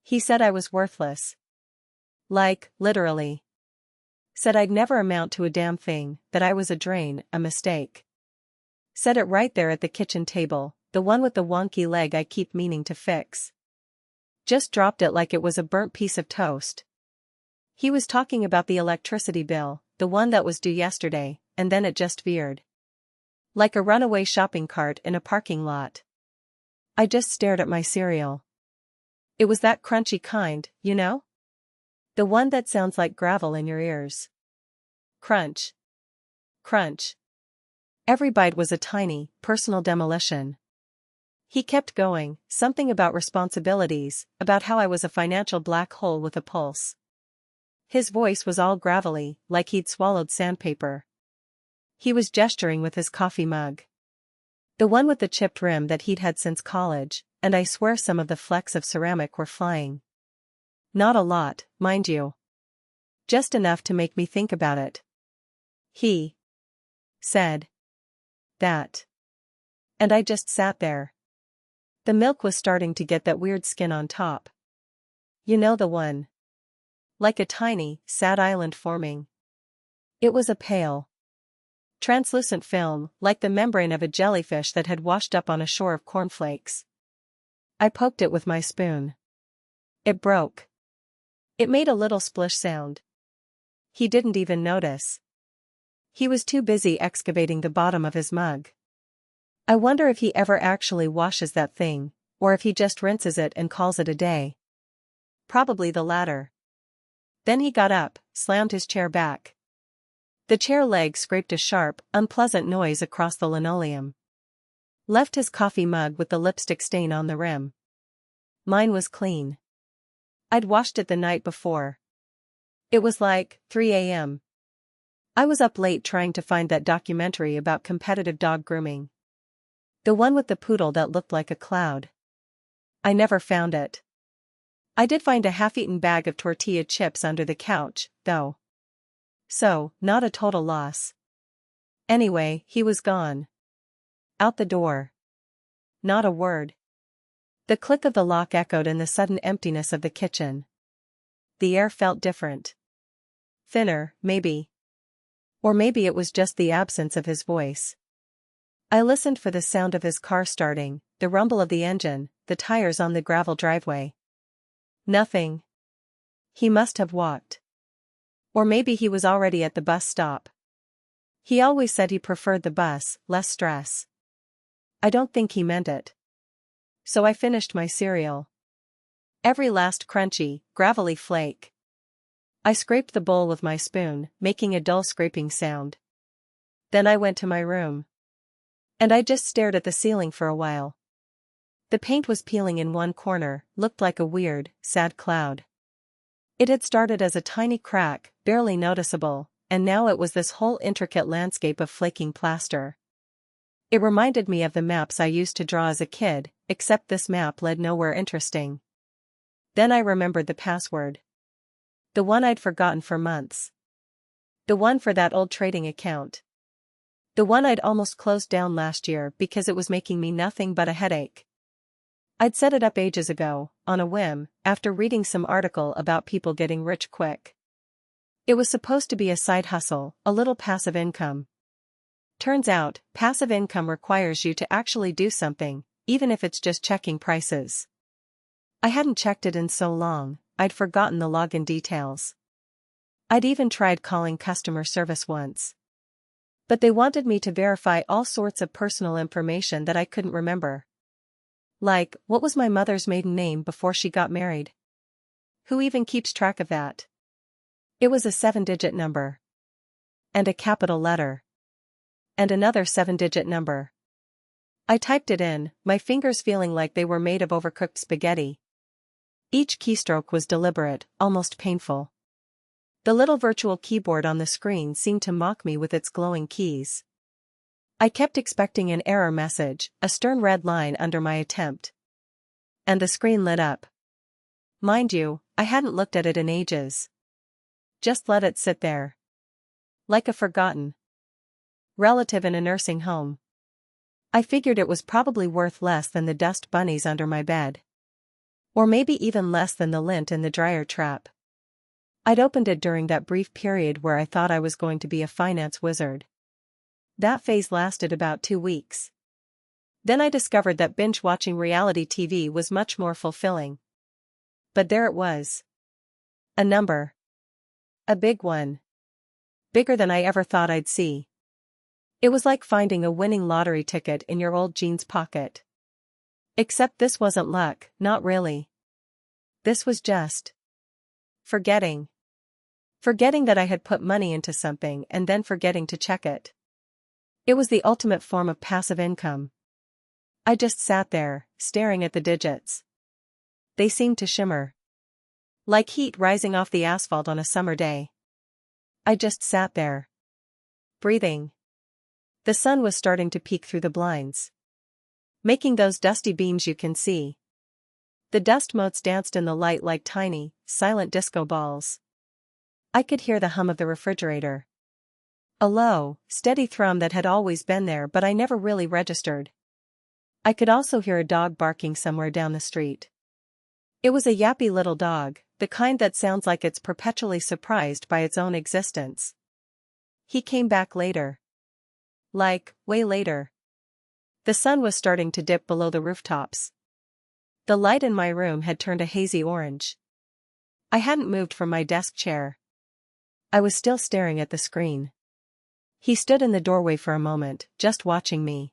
He said I was worthless. Like, literally. Said I'd never amount to a damn thing, that I was a drain, a mistake. Said it right there at the kitchen table, the one with the wonky leg I keep meaning to fix. Just dropped it like it was a burnt piece of toast. He was talking about the electricity bill, the one that was due yesterday, and then it just veered. Like a runaway shopping cart in a parking lot. I just stared at my cereal. It was that crunchy kind, you know? The one that sounds like gravel in your ears. Crunch. Crunch. Every bite was a tiny, personal demolition. He kept going, something about responsibilities, about how I was a financial black hole with a pulse. His voice was all gravelly, like he'd swallowed sandpaper. He was gesturing with his coffee mug. The one with the chipped rim that he'd had since college, and I swear some of the flecks of ceramic were flying. Not a lot, mind you. Just enough to make me think about it. He said that. And I just sat there. The milk was starting to get that weird skin on top. You know the one. Like a tiny, sad island forming. It was a pale, translucent film, like the membrane of a jellyfish that had washed up on a shore of cornflakes. I poked it with my spoon. It broke. It made a little splish sound. He didn't even notice. He was too busy excavating the bottom of his mug. I wonder if he ever actually washes that thing, or if he just rinses it and calls it a day. Probably the latter. Then he got up, slammed his chair back. The chair leg scraped a sharp, unpleasant noise across the linoleum. Left his coffee mug with the lipstick stain on the rim. Mine was clean. I'd washed it the night before. It was like 3 a.m. I was up late trying to find that documentary about competitive dog grooming. The one with the poodle that looked like a cloud. I never found it. I did find a half-eaten bag of tortilla chips under the couch, though. So, not a total loss. Anyway, he was gone. Out the door. Not a word. The click of the lock echoed in the sudden emptiness of the kitchen. The air felt different. Thinner, maybe. Or maybe it was just the absence of his voice. I listened for the sound of his car starting, the rumble of the engine, the tires on the gravel driveway. Nothing. He must have walked. Or maybe he was already at the bus stop. He always said he preferred the bus, less stress. I don't think he meant it. So I finished my cereal. Every last crunchy, gravelly flake. I scraped the bowl with my spoon, making a dull scraping sound. Then I went to my room. And I just stared at the ceiling for a while. The paint was peeling in one corner, looked like a weird, sad cloud. It had started as a tiny crack, barely noticeable, and now it was this whole intricate landscape of flaking plaster. It reminded me of the maps I used to draw as a kid, except this map led nowhere interesting. Then I remembered the password. The one I'd forgotten for months. The one for that old trading account. The one I'd almost closed down last year because it was making me nothing but a headache. I'd set it up ages ago, on a whim, after reading some article about people getting rich quick. It was supposed to be a side hustle, a little passive income. Turns out, passive income requires you to actually do something, even if it's just checking prices. I hadn't checked it in so long, I'd forgotten the login details. I'd even tried calling customer service once. But they wanted me to verify all sorts of personal information that I couldn't remember. Like, what was my mother's maiden name before she got married? Who even keeps track of that? It was a 7-digit number. And a capital letter. And another 7-digit number. I typed it in, my fingers feeling like they were made of overcooked spaghetti. Each keystroke was deliberate, almost painful. The little virtual keyboard on the screen seemed to mock me with its glowing keys. I kept expecting an error message, a stern red line under my attempt. And the screen lit up. Mind you, I hadn't looked at it in ages. Just let it sit there. Like a forgotten relative in a nursing home. I figured it was probably worth less than the dust bunnies under my bed. Or maybe even less than the lint in the dryer trap. I'd opened it during that brief period where I thought I was going to be a finance wizard. That phase lasted about 2 weeks. Then I discovered that binge-watching reality TV was much more fulfilling. But there it was. A number. A big one. Bigger than I ever thought I'd see. It was like finding a winning lottery ticket in your old jeans pocket. Except this wasn't luck, not really. This was just forgetting. Forgetting that I had put money into something and then forgetting to check it. It was the ultimate form of passive income. I just sat there, staring at the digits. They seemed to shimmer. Like heat rising off the asphalt on a summer day. I just sat there. Breathing. The sun was starting to peek through the blinds. Making those dusty beams you can see. The dust motes danced in the light like tiny, silent disco balls. I could hear the hum of the refrigerator. A low, steady thrum that had always been there but I never really registered. I could also hear a dog barking somewhere down the street. It was a yappy little dog, the kind that sounds like it's perpetually surprised by its own existence. He came back later. Like, way later. The sun was starting to dip below the rooftops. The light in my room had turned a hazy orange. I hadn't moved from my desk chair. I was still staring at the screen. He stood in the doorway for a moment, just watching me.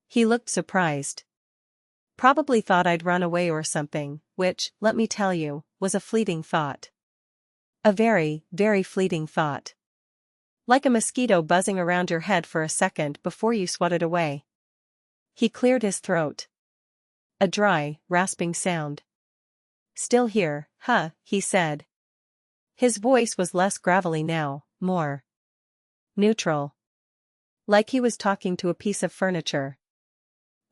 He looked surprised. Probably thought I'd run away or something, which, let me tell you, was a fleeting thought. A very, very fleeting thought. Like a mosquito buzzing around your head for a second before you swat it away. He cleared his throat. A dry, rasping sound. Still here, huh, he said. His voice was less gravelly now, more neutral. Like he was talking to a piece of furniture.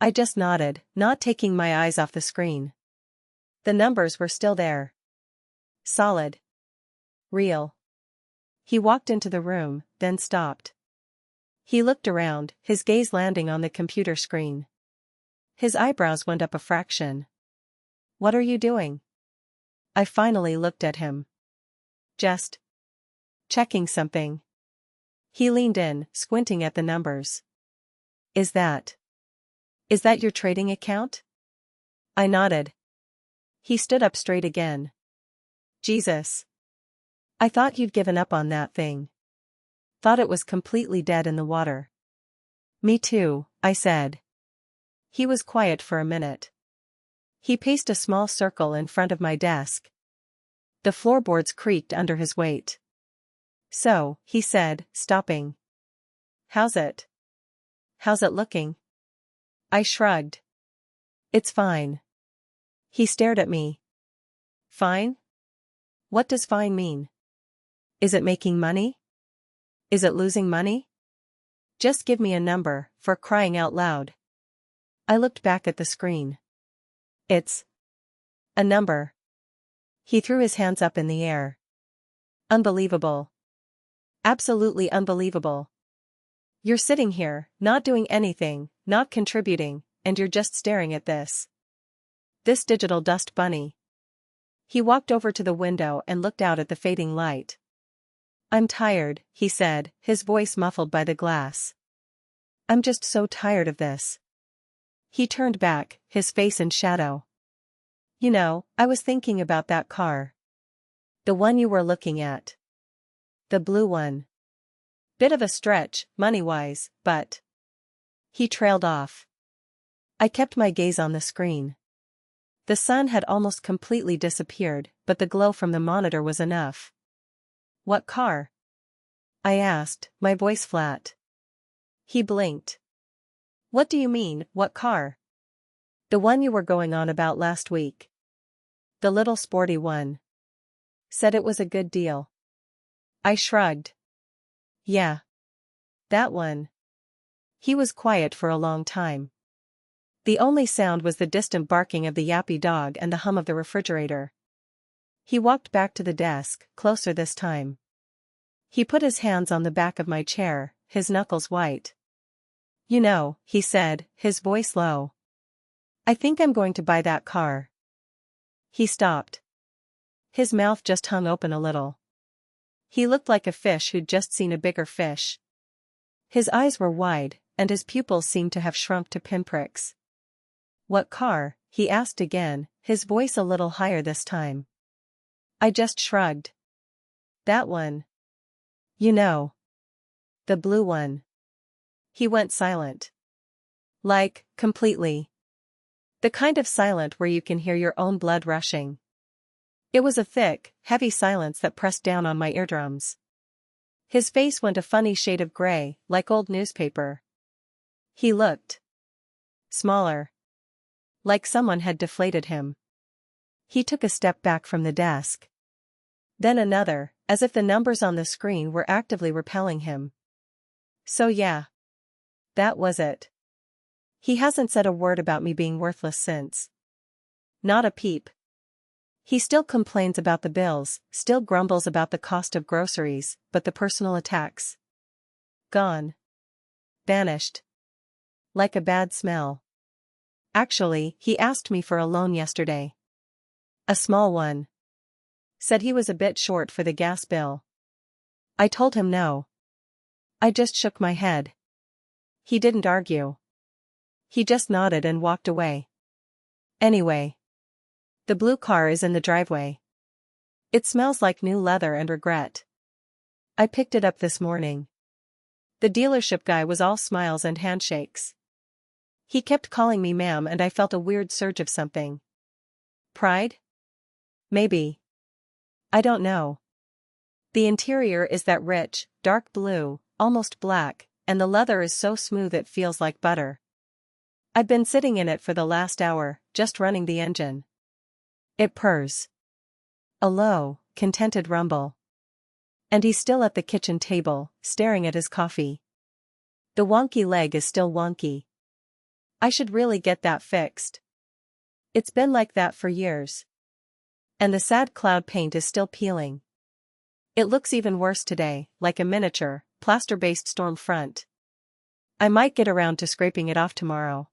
I just nodded, not taking my eyes off the screen. The numbers were still there. Solid. Real. He walked into the room, then stopped. He looked around, his gaze landing on the computer screen. His eyebrows went up a fraction. What are you doing? I finally looked at him. Just checking something. He leaned in, squinting at the numbers. Is that your trading account? I nodded. He stood up straight again. Jesus. I thought you'd given up on that thing. Thought it was completely dead in the water. Me too, I said. He was quiet for a minute. He paced a small circle in front of my desk. The floorboards creaked under his weight. So, he said, stopping. How's it? How's it looking? I shrugged. It's fine. He stared at me. Fine? What does fine mean? Is it making money? Is it losing money? Just give me a number, for crying out loud. I looked back at the screen. It's a number. He threw his hands up in the air. Unbelievable. Absolutely unbelievable. You're sitting here, not doing anything, not contributing, and you're just staring at this. This digital dust bunny. He walked over to the window and looked out at the fading light. I'm tired, he said, his voice muffled by the glass. I'm just so tired of this. He turned back, his face in shadow. You know, I was thinking about that car. The one you were looking at. The blue one. Bit of a stretch, money-wise, but... He trailed off. I kept my gaze on the screen. The sun had almost completely disappeared, but the glow from the monitor was enough. What car? I asked, my voice flat. He blinked. What do you mean, what car? The one you were going on about last week. The little sporty one. Said it was a good deal. I shrugged. Yeah. That one. He was quiet for a long time. The only sound was the distant barking of the yappy dog and the hum of the refrigerator. He walked back to the desk, closer this time. He put his hands on the back of my chair, his knuckles white. You know, he said, his voice low. I think I'm going to buy that car. He stopped. His mouth just hung open a little. He looked like a fish who'd just seen a bigger fish. His eyes were wide, and his pupils seemed to have shrunk to pinpricks. "What car?" he asked again, his voice a little higher this time. I just shrugged. "That one. You know. The blue one." He went silent. Like, completely. The kind of silent where you can hear your own blood rushing. It was a thick, heavy silence that pressed down on my eardrums. His face went a funny shade of gray, like old newspaper. He looked smaller. Like someone had deflated him. He took a step back from the desk. Then another, as if the numbers on the screen were actively repelling him. "So yeah. That was it. He hasn't said a word about me being worthless since. Not a peep. He still complains about the bills, still grumbles about the cost of groceries, but the personal attacks. Gone. Vanished. Like a bad smell. Actually, he asked me for a loan yesterday. A small one. Said he was a bit short for the gas bill. I told him no. I just shook my head. He didn't argue. He just nodded and walked away. Anyway. The blue car is in the driveway. It smells like new leather and regret. I picked it up this morning. The dealership guy was all smiles and handshakes. He kept calling me ma'am and I felt a weird surge of something. Pride? Maybe. I don't know. The interior is that rich, dark blue, almost black, and the leather is so smooth it feels like butter. I've been sitting in it for the last hour, just running the engine. It purrs. A low, contented rumble. And he's still at the kitchen table, staring at his coffee. The wonky leg is still wonky. I should really get that fixed. It's been like that for years. And the sad cloud paint is still peeling. It looks even worse today, like a miniature, plaster-based storm front. I might get around to scraping it off tomorrow.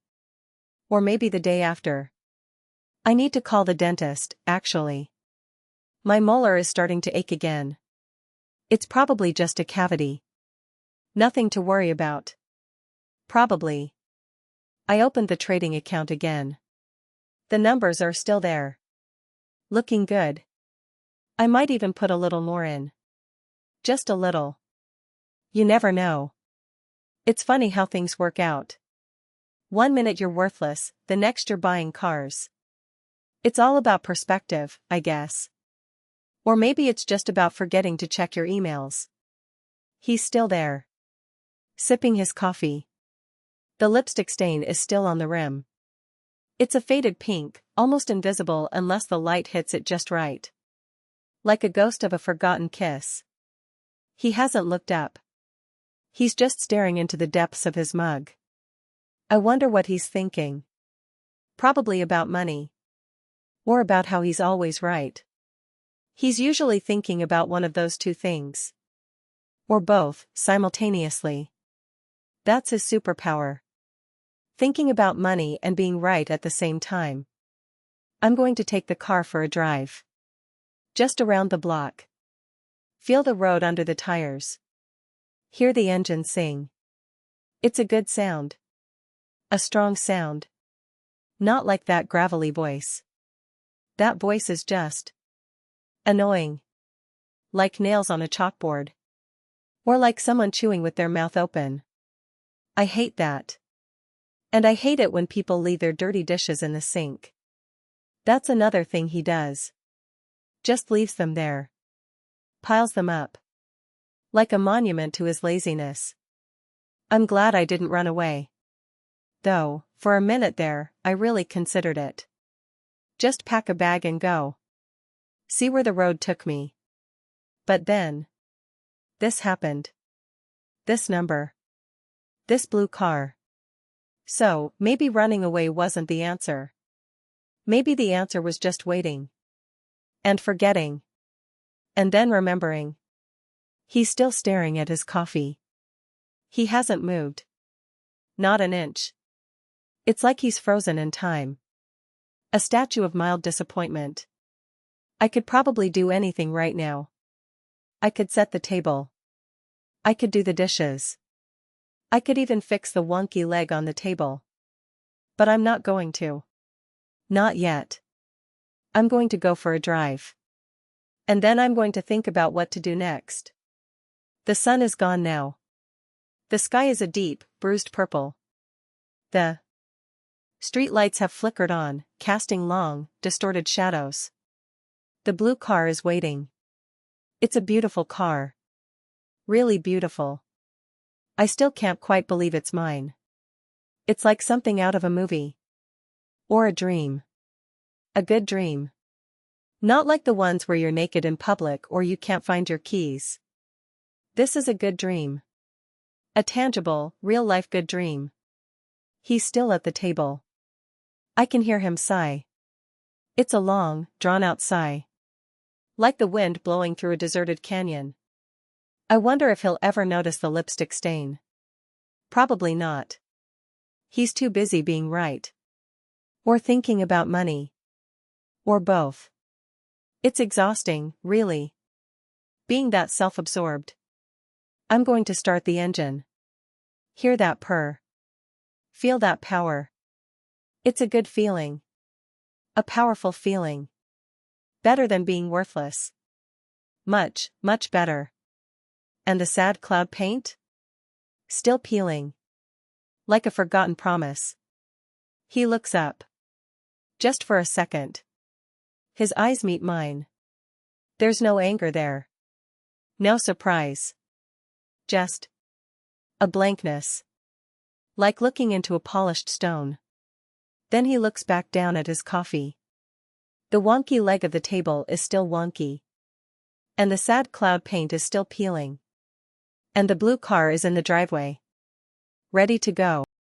Or maybe the day after. I need to call the dentist, actually. My molar is starting to ache again. It's probably just a cavity. Nothing to worry about. Probably. I opened the trading account again. The numbers are still there. Looking good. I might even put a little more in. Just a little. You never know. It's funny how things work out. One minute you're worthless, the next you're buying cars. It's all about perspective, I guess. Or maybe it's just about forgetting to check your emails. He's still there. Sipping his coffee. The lipstick stain is still on the rim. It's a faded pink, almost invisible unless the light hits it just right. Like a ghost of a forgotten kiss. He hasn't looked up. He's just staring into the depths of his mug. I wonder what he's thinking. Probably about money. Or about how he's always right. He's usually thinking about one of those two things. Or both, simultaneously. That's his superpower. Thinking about money and being right at the same time. I'm going to take the car for a drive. Just around the block. Feel the road under the tires. Hear the engine sing. It's a good sound. A strong sound. Not like that gravelly voice. That voice is just annoying. Like nails on a chalkboard. Or like someone chewing with their mouth open. I hate that. And I hate it when people leave their dirty dishes in the sink. That's another thing he does. Just leaves them there. Piles them up. Like a monument to his laziness. I'm glad I didn't run away. Though, for a minute there, I really considered it. Just pack a bag and go. See where the road took me. But then. This happened. This number. This blue car. So, maybe running away wasn't the answer. Maybe the answer was just waiting. And forgetting. And then remembering. He's still staring at his coffee. He hasn't moved. Not an inch. It's like he's frozen in time. A statue of mild disappointment. I could probably do anything right now. I could set the table. I could do the dishes. I could even fix the wonky leg on the table. But I'm not going to. Not yet. I'm going to go for a drive. And then I'm going to think about what to do next. The sun is gone now. The sky is a deep, bruised purple. The street lights have flickered on, casting long, distorted shadows. The blue car is waiting. It's a beautiful car. Really beautiful. I still can't quite believe it's mine. It's like something out of a movie. Or a dream. A good dream. Not like the ones where you're naked in public or you can't find your keys. This is a good dream. A tangible, real-life good dream. He's still at the table. I can hear him sigh. It's a long, drawn-out sigh. Like the wind blowing through a deserted canyon. I wonder if he'll ever notice the lipstick stain. Probably not. He's too busy being right. Or thinking about money. Or both. It's exhausting, really. Being that self-absorbed. I'm going to start the engine. Hear that purr. Feel that power. It's a good feeling. A powerful feeling. Better than being worthless. Much, much better. And the sad cloud paint? Still peeling. Like a forgotten promise. He looks up. Just for a second. His eyes meet mine. There's no anger there. No surprise. Just a blankness. Like looking into a polished stone. Then he looks back down at his coffee. The wonky leg of the table is still wonky. And the sad cloud paint is still peeling. And the blue car is in the driveway. Ready to go.